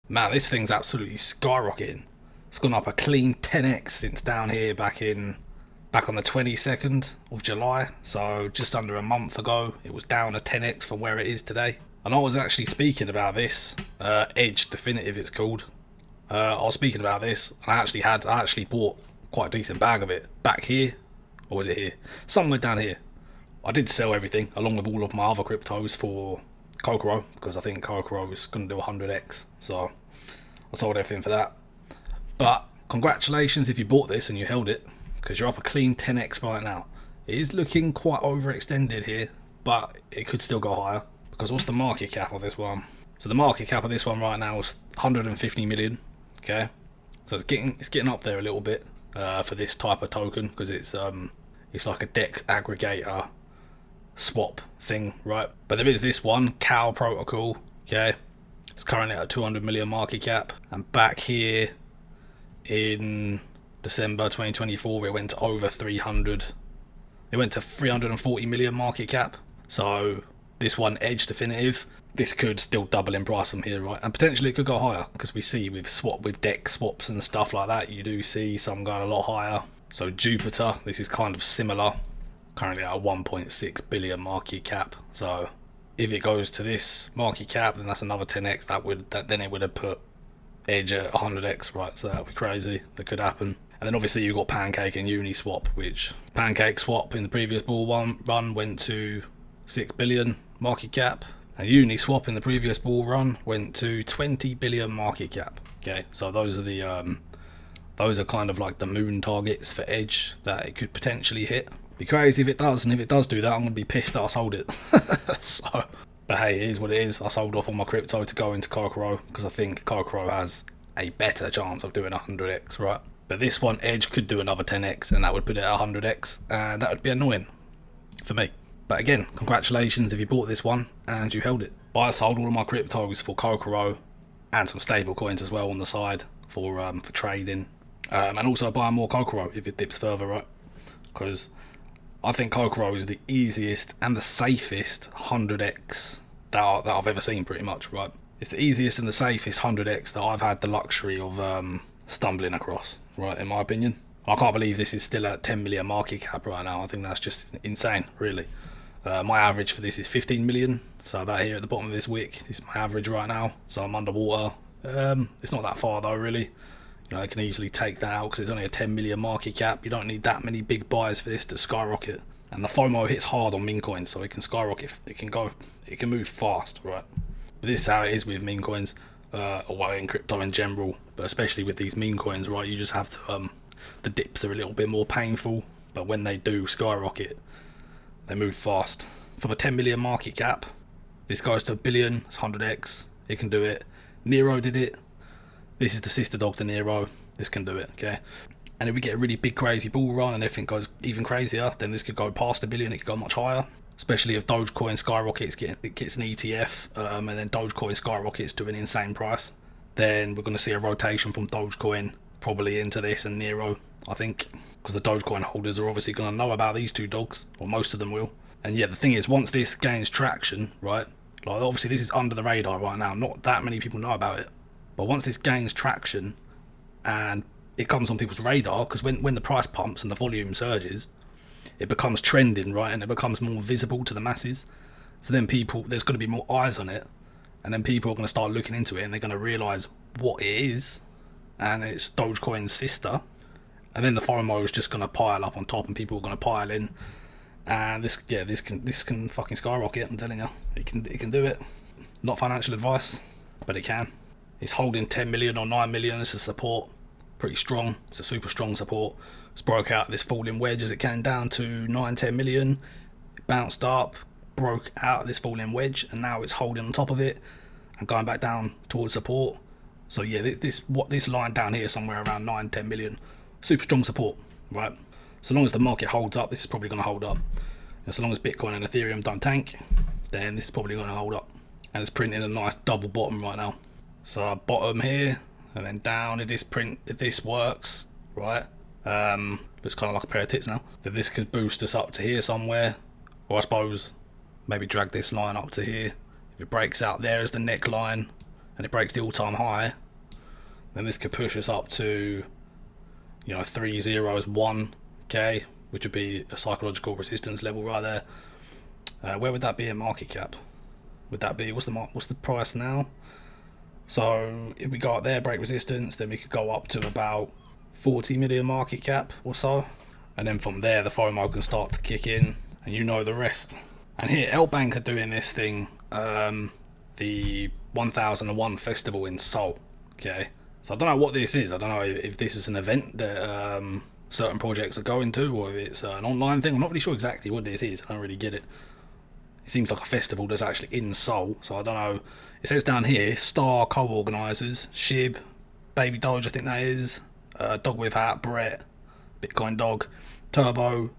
Man, this thing's absolutely skyrocketing. It's gone up a clean 10x since down here back on the 22nd of July. So just under a month ago, it was down a 10x from where it is today. And I was actually speaking about this, Edge Definitive it's called. I was speaking about this, and I actually bought quite a decent bag of it back here, or was it here? Somewhere down here. I did sell everything along with all of my other cryptos for COCORO, because I think COCORO is going to do 100x, so I sold everything for that. But congratulations if you bought this and you held it, because you're up a clean 10x right now. It is looking quite overextended here, but it could still go higher, because what's the market cap of this one? So the market cap of this one right now is 150 million. Okay, so it's getting up there a little bit for this type of token, because it's like a DEX aggregator swap thing, right? But there is this one, Cow Protocol. Okay, it's currently at a 200 million market cap, and back here in December 2024 it went to over 300. It went to 340 million market cap. So this one, Edge Definitive, this could still double in price from here, right? And potentially it could go higher, because we see with DEX swaps and stuff like that, you do see some going a lot higher. So Jupiter, this is kind of similar, currently at a 1.6 billion market cap. So if it goes to this market cap, then that's another 10x. Then it would have put Edge at 100x, right? So that would be crazy. That could happen. And then obviously you've got Pancake and Uniswap, which Pancake Swap in the previous bull run went to 6 billion market cap, and Uniswap in the previous bull run went to 20 billion market cap. Okay, so those are kind of like the moon targets for Edge that it could potentially hit. Be crazy if it does, and if it does do that, I'm gonna be pissed that I sold it. So, but hey, it is what it is. I sold off all my crypto to go into COCORO, because I think COCORO has a better chance of doing 100x, right? But this one, Edge, could do another 10x, and that would put it at 100x, and that would be annoying for me. But again, congratulations if you bought this one and you held it. But I sold all of my cryptos for COCORO and some stable coins as well on the side for trading, and also buying more COCORO if it dips further, right? Because I think COCORO is the easiest and the safest 100x that I've ever seen, pretty much, right? It's the easiest and the safest 100x that I've had the luxury of stumbling across, right, in my opinion. I can't believe this is still at 10 million market cap right now. I think that's just insane, really. My average for this is 15 million, so about here at the bottom of this wick is my average right now. So I'm underwater. It's not that far though, really. You know, I can easily take that out because it's only a 10 million market cap. You don't need that many big buys for this to skyrocket. And the FOMO hits hard on meme coins, so it can skyrocket. It can move fast, right? But this is how it is with meme coins, or in crypto in general, but especially with these meme coins, right? You just have to, the dips are a little bit more painful, but when they do skyrocket, they move fast. From a 10 million market cap, this goes to a billion, it's 100x, it can do it. Nero did it. This is the sister dog to Nero. This can do it, okay? And if we get a really big crazy bull run and everything goes even crazier, then this could go past a billion, it could go much higher. Especially if Dogecoin skyrockets, it gets an ETF, and then Dogecoin skyrockets to an insane price. Then we're going to see a rotation from Dogecoin probably into this and Nero, I think. Because the Dogecoin holders are obviously going to know about these two dogs, or most of them will. And yeah, the thing is, once this gains traction, right, like obviously this is under the radar right now, not that many people know about it, but once this gains traction and it comes on people's radar, because when the price pumps and the volume surges, it becomes trending, right, and it becomes more visible to the masses. So then there's going to be more eyes on it, and then people are going to start looking into it, and they're going to realise what it is, and it's Dogecoin's sister. And then the FOMO is just going to pile up on top, and people are going to pile in, and this can fucking skyrocket. I'm telling you, it can do it. Not financial advice, but it can. It's holding 10 million or 9 million as a support, pretty strong. It's a super strong support. It's broke out this falling wedge as it came down to 9-10 million. It bounced up, broke out of this falling wedge, and now it's holding on top of it and going back down towards support. So yeah, this line down here somewhere around 9-10 million. Super strong support, right? So long as the market holds up, this is probably going to hold up. And so long as Bitcoin and Ethereum don't tank, then this is probably going to hold up. And it's printing a nice double bottom right now. So bottom here, and then down. If this works, right? Looks kind of like a pair of tits now. Then this could boost us up to here somewhere, or I suppose maybe drag this line up to here. If it breaks out there as the neckline, and it breaks the all-time high, then this could push us up to, you know, 301, okay, which would be a psychological resistance level right there. Where would that be in market cap? Would that be, what's the price now? So if we go up there, break resistance, then we could go up to about 40 million market cap or so, and then from there the FOMO can start to kick in, and you know the rest. And here L Bank are doing this thing, the 1001 festival in Seoul, okay. So I don't know what this is. I don't know if this is an event that certain projects are going to, or if it's an online thing. I'm not really sure exactly what this is. I don't really get it. It seems like a festival that's actually in Seoul, so I don't know. It says down here, Star co-organisers, Shib, Baby Doge, I think that is, Dog with Hat, Brett, Bitcoin Dog, Turbo,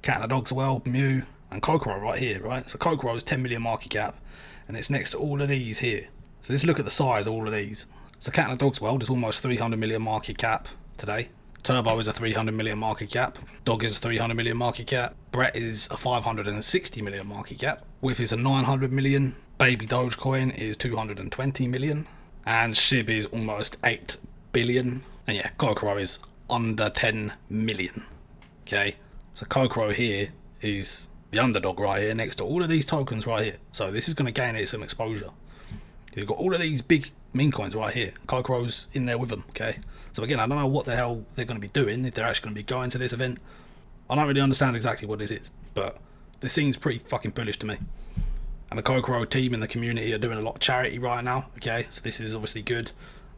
Cat and the Dogs as well, Mew, and COCORO right here, right? So COCORO is 10 million market cap, and it's next to all of these here. So let's look at the size of all of these. So Cat and the Dogs World is almost 300 million market cap today. Turbo is a 300 million market cap. Dog is a 300 million market cap. Brett is a 560 million market cap. Whiff is a 900 million. Baby Dogecoin is 220 million. And Shib is almost 8 billion. And yeah, COCORO is under 10 million. Okay, so COCORO here is the underdog right here next to all of these tokens right here. So this is going to gain it some exposure. You've got all of these big meme coins right here. COCORO's in there with them, okay? So again, I don't know what the hell they're going to be doing, if they're actually going to be going to this event. I don't really understand exactly what this is, but this seems pretty fucking bullish to me. And the COCORO team and the community are doing a lot of charity right now, okay? So this is obviously good.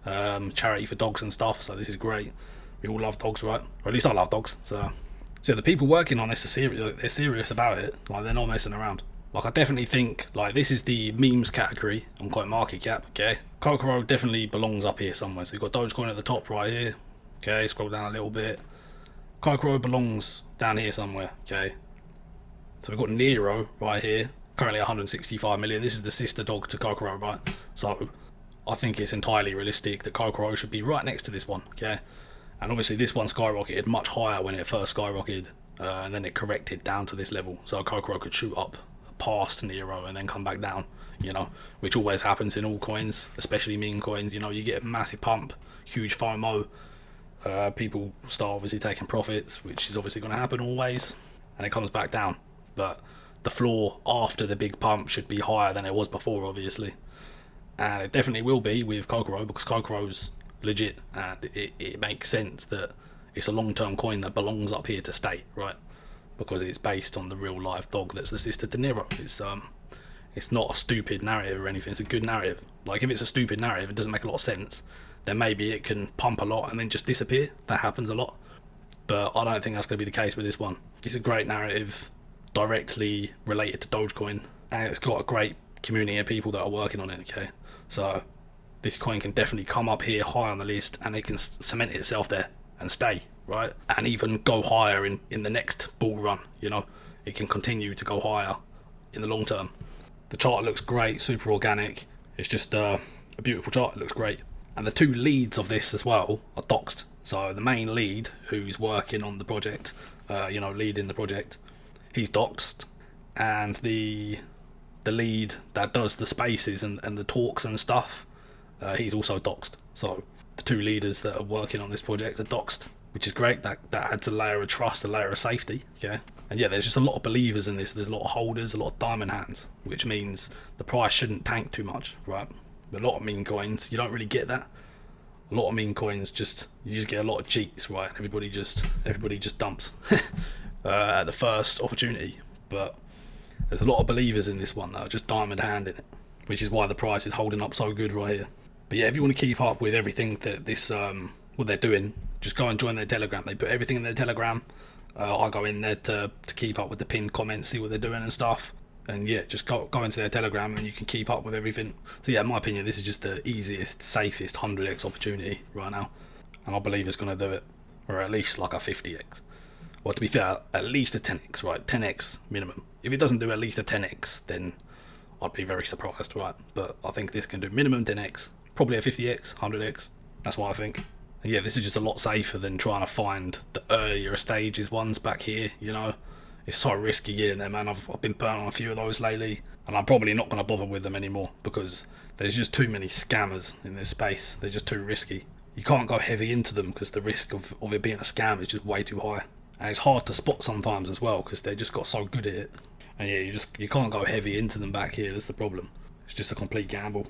Charity for dogs and stuff, so this is great. We all love dogs, right? Or at least I love dogs, so the people working on this are serious. They're serious about it. Like, they're not messing around. Like, I definitely think, like, this is the memes category on CoinMarketCap, okay? COCORO definitely belongs up here somewhere. So you've got Dogecoin at the top right here, okay? Scroll down a little bit. COCORO belongs down here somewhere, okay? So we've got Nero right here, currently 165 million. This is the sister dog to COCORO, right? So I think it's entirely realistic that COCORO should be right next to this one, okay? And obviously this one skyrocketed much higher when it first skyrocketed, and then it corrected down to this level. So COCORO could shoot up past Nero and then come back down, you know, which always happens in all coins, especially meme coins. You know, you get a massive pump, huge FOMO, people start obviously taking profits, which is obviously going to happen always, and it comes back down. But the floor after the big pump should be higher than it was before, obviously, and it definitely will be with COCORO, because COCORO's legit, and it makes sense that it's a long-term coin that belongs up here to stay, right? Because it's based on the real life dog that's the sister to Nero. It's not a stupid narrative or anything. It's a good narrative. Like, if it's a stupid narrative, it doesn't make a lot of sense, then maybe it can pump a lot and then just disappear. That happens a lot, but I don't think that's going to be the case with this one. It's a great narrative, directly related to Dogecoin, and it's got a great community of people that are working on it, okay? So this coin can definitely come up here high on the list, and it can cement itself there and stay, right? And even go higher in the next bull run, you know? It can continue to go higher in the long term. The chart looks great, super organic. It's just a beautiful chart, it looks great. And the two leads of this as well are doxed. So the main lead, who's working on the project, you know, leading the project, he's doxed. And the lead that does the spaces and the talks and stuff, he's also doxed. So the two leaders that are working on this project are doxed, which is great. That adds a layer of trust, a layer of safety, okay? And yeah, there's just a lot of believers in this. There's a lot of holders, a lot of diamond hands, which means the price shouldn't tank too much, right? But a lot of meme coins, you don't really get that. A lot of meme coins, you just get a lot of cheats, right? Everybody just dumps at the first opportunity. But there's a lot of believers in this one that are just diamond handing it, which is why the price is holding up so good right here. But yeah, if you want to keep up with everything that this what they're doing, just go and join their Telegram. They put everything in their Telegram. I go in there to keep up with the pinned comments, see what they're doing and stuff. And yeah, just go into their Telegram and you can keep up with everything. So yeah, in my opinion, this is just the easiest, safest 100x opportunity right now. And I believe it's going to do it. Or at least like a 50x. Well, to be fair, at least a 10x, right? 10x minimum. If it doesn't do at least a 10x, then I'd be very surprised, right? But I think this can do minimum 10x, probably a 50x, 100x. That's what I think. And yeah, this is just a lot safer than trying to find the earlier stages ones back here, you know. It's so risky getting there, man. I've been burnt on a few of those lately, and I'm probably not going to bother with them anymore because There's just too many scammers in this space. They're just too risky. You can't go heavy into them because the risk of it being a scam is just way too high. And it's hard to spot sometimes as well because they just got so good at it. And yeah, you can't go heavy into them back here. That's the problem. It's just a complete gamble.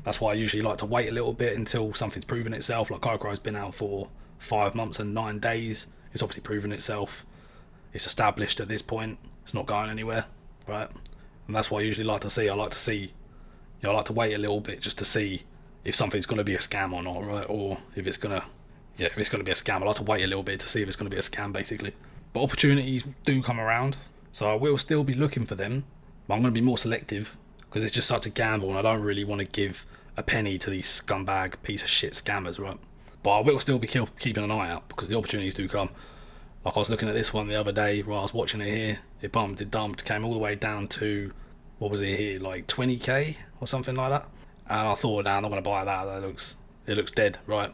That's why I usually like to wait a little bit until something's proven itself. Like COCORO's been out for 5 months and 9 days. It's obviously proven itself. It's established at this point. It's not going anywhere, right? And that's what I usually like to see. I like to wait a little bit just to see if something's going to be a scam or not, right? Or if it's going to be a scam. I like to wait a little bit to see if it's going to be a scam, basically. But opportunities do come around, so I will still be looking for them. But I'm going to be more selective because it's just such a gamble, and I don't really want to give a penny to these scumbag piece of shit scammers, right? But I will still be keeping an eye out because the opportunities do come. Like I was looking at this one the other day while I was watching it here. It bumped, it dumped, came all the way down to, what was it here, like 20k or something like that. And I thought, nah, I'm not going to buy that. It looks dead, right?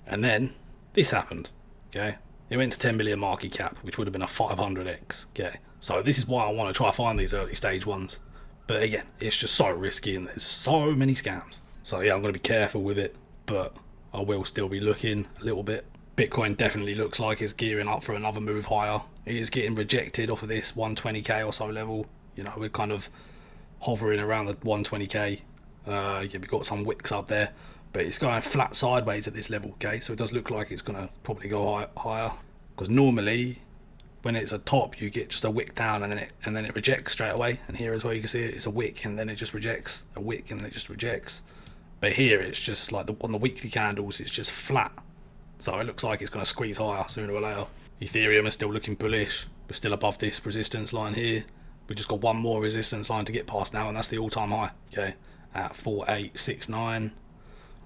And then this happened, okay? It went to 10 million market cap, which would have been a 500x, okay? So this is why I want to try to find these early stage ones. But again, it's just so risky and there's so many scams. So yeah, I'm going to be careful with it, but I will still be looking a little bit. Bitcoin definitely looks like it's gearing up for another move higher. It is getting rejected off of this 120k or so level. You know, we're kind of hovering around the 120k. Yeah, we've got some wicks up there, but it's going flat sideways at this level, okay? So it does look like it's going to probably go higher. Because normally, when it's a top, you get just a wick down and then it rejects straight away. And here as well, you can see it's a wick and then it just rejects, a wick and then it just rejects. But here it's just like on the weekly candles, it's just flat. So it looks like it's going to squeeze higher sooner or later. Ethereum is still looking bullish. We're still above this resistance line here. We've just got one more resistance line to get past now, and that's the all-time high, okay, at 4869.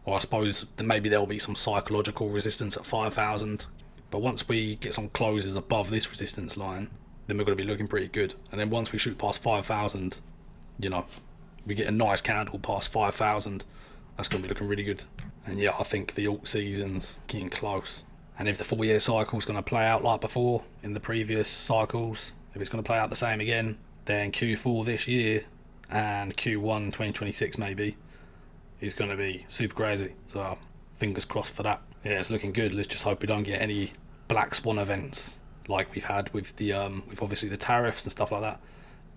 Or I suppose maybe there'll be some psychological resistance at 5,000. But once we get some closes above this resistance line, then we're going to be looking pretty good. And then once we shoot past 5,000, you know, we get a nice candle past 5,000, that's going to be looking really good. And yeah, I think the alt season's getting close. And if the 4-year cycle is going to play out like before in the previous cycles, if it's going to play out the same again, then Q4 this year and Q1 2026 maybe is going to be super crazy. So fingers crossed for that. Yeah, it's looking good. Let's just hope we don't get any black swan events like we've had with the with obviously the tariffs and stuff like that.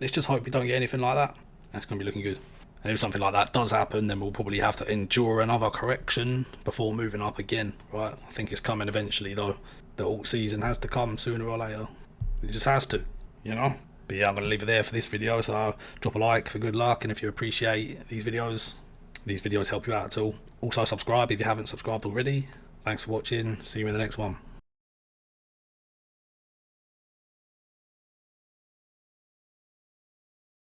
Let's just hope we don't get anything like that. That's going to be looking good. And if something like that does happen, then we'll probably have to endure another correction before moving up again, right? I think it's coming eventually though. The alt season has to come sooner or later. It just has to, you know? But yeah, I'm going to leave it there for this video, so drop a like for good luck, and if you appreciate these videos help you out at all. Also subscribe if you haven't subscribed already. Thanks for watching, see you in the next one.